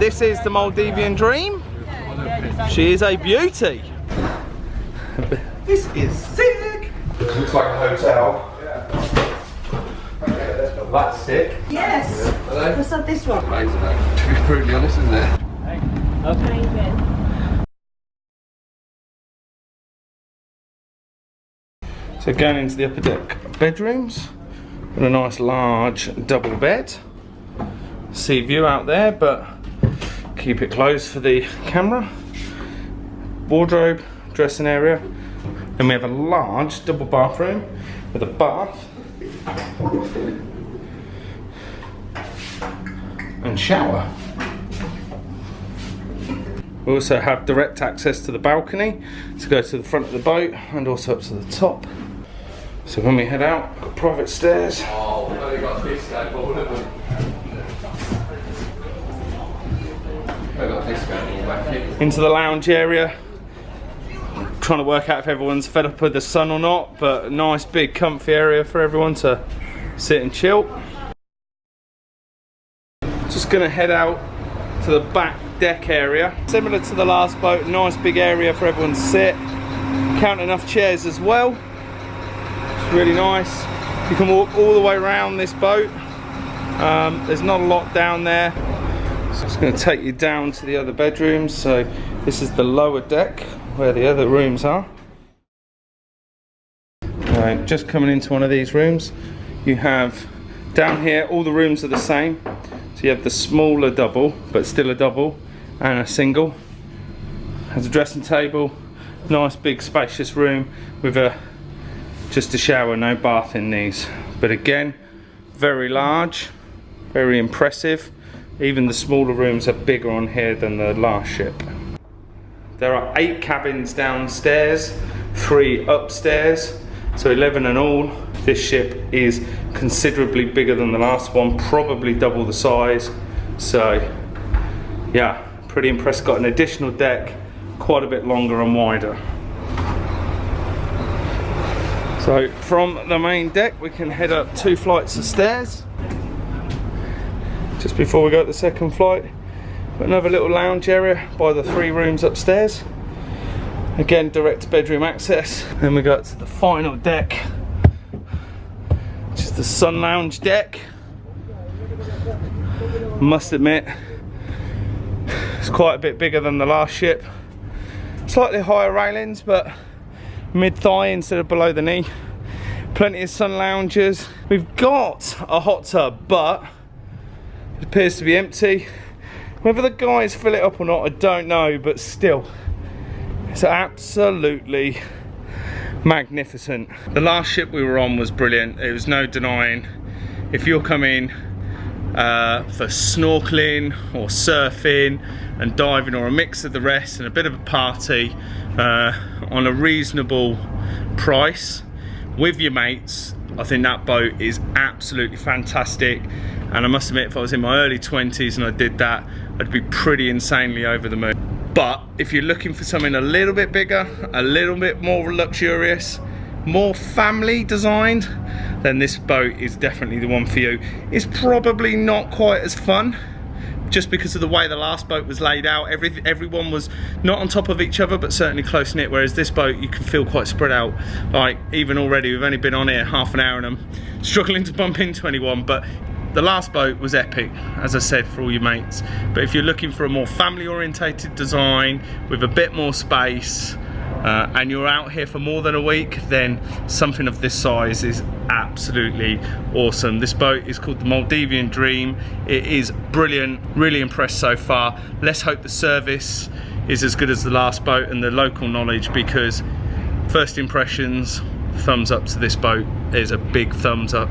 this is the Maldivian Dream. She is a beauty. This is sick. Looks like a hotel. That's sick. Yes. What's up this one? Amazing, mate. To be brutally honest, isn't it? So going into the upper deck bedrooms, got a nice large double bed. Sea view out there, but keep it closed for the camera. Wardrobe, dressing area. Then we have a large double bathroom with a bath and shower. We also have direct access to the balcony to go to the front of the boat and also up to the top. So when we head out, we've got private stairs. Oh, we've only got this guy for all of them. We've got this guy all back here. Into the lounge area. Trying to work out if everyone's fed up with the sun or not, but a nice big comfy area for everyone to sit and chill. Just gonna head out to the back deck area. Similar to the last boat, nice big area for everyone to sit. Count enough chairs as well. It's really nice. You can walk all the way around this boat. There's not a lot down there. So it's going to take you down to the other bedrooms. So this is the lower deck where the other rooms are. Just coming into one of these rooms, you have down here, all the rooms are the same. So you have the smaller double, but still a double, and a single. Has a dressing table, nice big spacious room with just a shower, no bath in these. But again, very large, very impressive. Even the smaller rooms are bigger on here than the last ship. There are 8 cabins downstairs, 3 upstairs, so 11 in all. This ship is considerably bigger than the last one, probably double the size. So yeah, pretty impressed. Got an additional deck, quite a bit longer and wider. So from the main deck we can head up 2 flights of stairs. Just before we go up the second flight, got another little lounge area by the 3 rooms upstairs. Again, direct bedroom access. Then we go up to the final deck, which is the sun lounge deck. Must admit, it's quite a bit bigger than the last ship. Slightly higher railings, but mid-thigh instead of below the knee. Plenty of sun loungers. We've got a hot tub, but it appears to be empty. Whether the guys fill it up or not, I don't know, but still, it's absolutely magnificent. The last ship we were on was brilliant. There was no denying. If you're coming for snorkeling or surfing and diving, or a mix of the rest and a bit of a party on a reasonable price with your mates, I think that boat is absolutely fantastic. And I must admit, if I was in my early 20s and I did that, I'd be pretty insanely over the moon. But if you're looking for something a little bit bigger, a little bit more luxurious, more family designed, then this boat is definitely the one for you. It's probably not quite as fun, just because of the way the last boat was laid out. Everyone was not on top of each other, but certainly close knit, whereas this boat you can feel quite spread out. Like, even already, we've only been on here half an hour and I'm struggling to bump into anyone, but the last boat was epic, as I said, for all your mates. But if you're looking for a more family orientated design with a bit more space, and you're out here for more than a week, then something of this size is absolutely awesome. This boat is called the Maldivian Dream. It is brilliant, really impressed so far. Let's hope the service is as good as the last boat and the local knowledge, because first impressions, thumbs up to this boat. There's a big thumbs up.